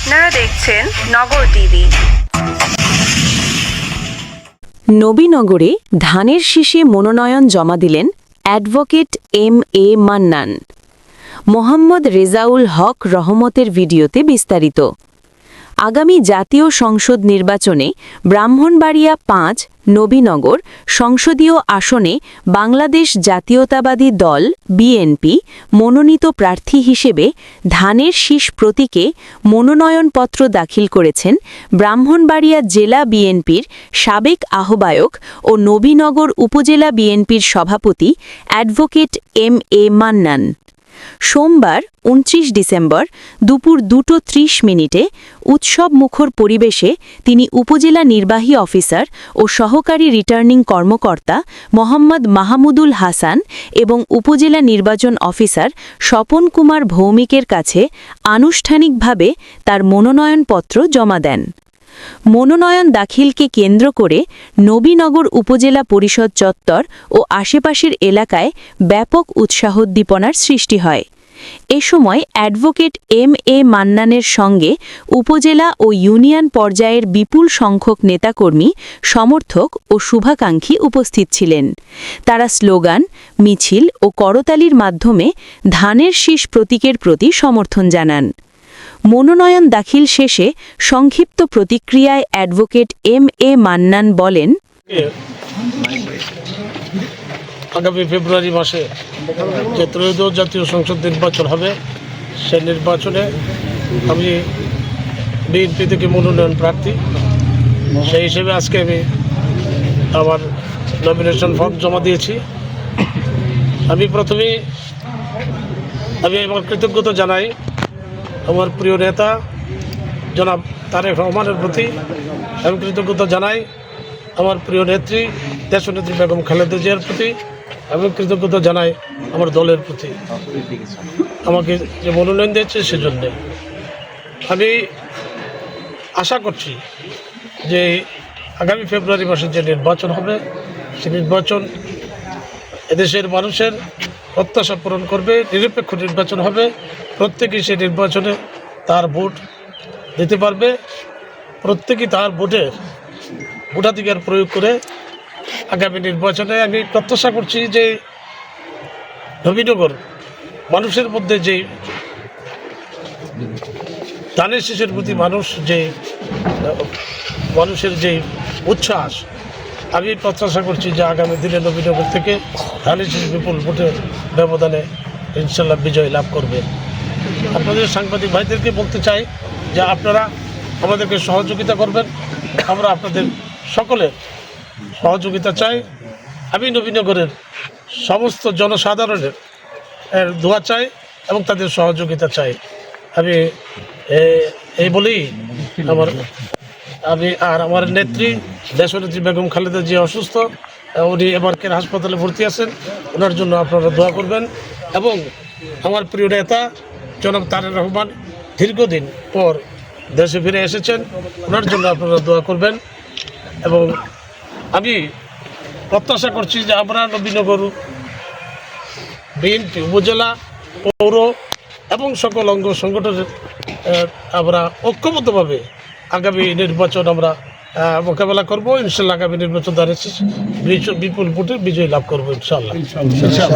আপনারা দেখছেন নগর টিভি। নবীনগরে ধানের শীষে মনোনয়ন জমা দিলেন অ্যাডভোকেট এম.এ. মান্নান। মোহাম্মদ রেজাউল হক রহমতের ভিডিওতে বিস্তারিত। আগামী জাতীয় সংসদ নির্বাচনে ব্রাহ্মণবাড়িয়া ৫ নবীনগর সংসদীয় আসনে বাংলাদেশ জাতীয়তাবাদী দল বিএনপি মনোনীত প্রার্থী হিসেবে ধানের শীষ প্রতীকে মনোনয়নপত্র দাখিল করেছেন ব্রাহ্মণবাড়িয়া জেলা বিএনপির সাবেক আহ্বায়ক ও নবীনগর উপজেলা বিএনপির সভাপতি অ্যাডভোকেট এম.এ. মান্নান। সোমবার ২৯ ডিসেম্বর দুপুর ২:৩০ উৎসবমুখর পরিবেশে তিনি উপজেলা নির্বাহী অফিসার ও সহকারী রিটার্নিং কর্মকর্তা মোহাম্মদ মাহমুদুল হাসান এবং উপজেলা নির্বাচন অফিসার স্বপন কুমার ভৌমিকের কাছে আনুষ্ঠানিকভাবে তার মনোনয়নপত্র জমা দেন। মনোনয়ন দাখিলকে কেন্দ্র করে নবীনগর উপজেলা পরিষদ চত্বর ও আশেপাশের এলাকায় ব্যাপক উৎসাহোদ্দীপনার সৃষ্টি হয়। এ সময় অ্যাডভোকেট এম.এ. মান্নানের সঙ্গে উপজেলা ও ইউনিয়ন পর্যায়ের বিপুল সংখ্যক নেতাকর্মী, সমর্থক ও শুভাকাঙ্ক্ষী উপস্থিত ছিলেন। তারা স্লোগান, মিছিল ও করতালির মাধ্যমে ধানের শীষ প্রতীকের প্রতি সমর্থন জানান। মনোনয়ন দাখিল শেষে সংক্ষিপ্ত প্রতিক্রিয়ায় অ্যাডভোকেট এম.এ. মান্নান বলেন, আগামী ফেব্রুয়ারি মাসে যে ত্রয়োদশ জাতীয় সংসদ নির্বাচন হবে, সেই নির্বাচনে আমি বিএনপি থেকে মনোনয়ন প্রার্থী। সেই হিসেবে আজকে আমি আমার নমিনেশন ফর্ম জমা দিয়েছি। আমি প্রথমেই আমার কৃতজ্ঞতা জানাই আমার প্রিয় নেতা জনাব তারেক রহমানের প্রতি। আমি কৃতজ্ঞতা জানাই আমার প্রিয় নেত্রী দেশনেত্রী বেগম খালেদা জিয়ার প্রতি। আমি কৃতজ্ঞতা জানাই আমার দলের প্রতি, আমাকে যে মনোনয়ন দিয়েছে সেজন্য। আমি আশা করছি যে আগামী ফেব্রুয়ারি মাসে যে নির্বাচন হবে, সে নির্বাচন এদেশের মানুষের প্রত্যাশা পূরণ করবে। নিরপেক্ষ নির্বাচন হবে, প্রত্যেকেই সেই নির্বাচনে তার ভোট দিতে পারবে। প্রত্যেকেই তার ভোটাধিকার প্রয়োগ করে আগামী নির্বাচনে আমি প্রত্যাশা করছি যে নবীনগর মানুষের মধ্যে যে ধানের শীষের প্রতি মানুষের যে উচ্ছ্বাস, আমি প্রত্যাশা করছি যে আগামী দিনে নবীনগর থেকে ধানের শীষ বিপুল ভোটের ব্যবধানে ইনশাল্লাহ বিজয় লাভ করবে। আপনাদের সাংবাদিক ভাইদেরকে বলতে চাই যে আপনারা আমাদেরকে সহযোগিতা করবেন। আমরা আপনাদের সকলের সহযোগিতা চাই। আমি নবীনগরের সমস্ত জনসাধারণের দোয়া চাই এবং তাদের সহযোগিতা চাই। আমি এই বলেই আমার নেত্রী দেশনেত্রী বেগম খালেদা জিয়া অসুস্থ, উনি এবারকের হাসপাতালে ভর্তি আছেন। ওনার জন্য আপনারা দোয়া করবেন এবং আমার প্রিয় নেতা জনাব তারেক রহমান দীর্ঘদিন পর দেশে ফিরে এসেছেন, ওনার জন্য আপনারা দোয়া করবেন। এবং আমি প্রত্যাশা করছি যে আমরা নবীনগর বিএনপি উপজেলা, পৌর এবং সকল অঙ্গ সংগঠনের আমরা ঐক্যবদ্ধভাবে আগামী নির্বাচন আমরা মোকাবেলা করবো। ইনশাল্লাহ আগামী নির্বাচন দ্বারা বিপুল ভোটে বিজয় লাভ করবো ইনশাল্লাহ।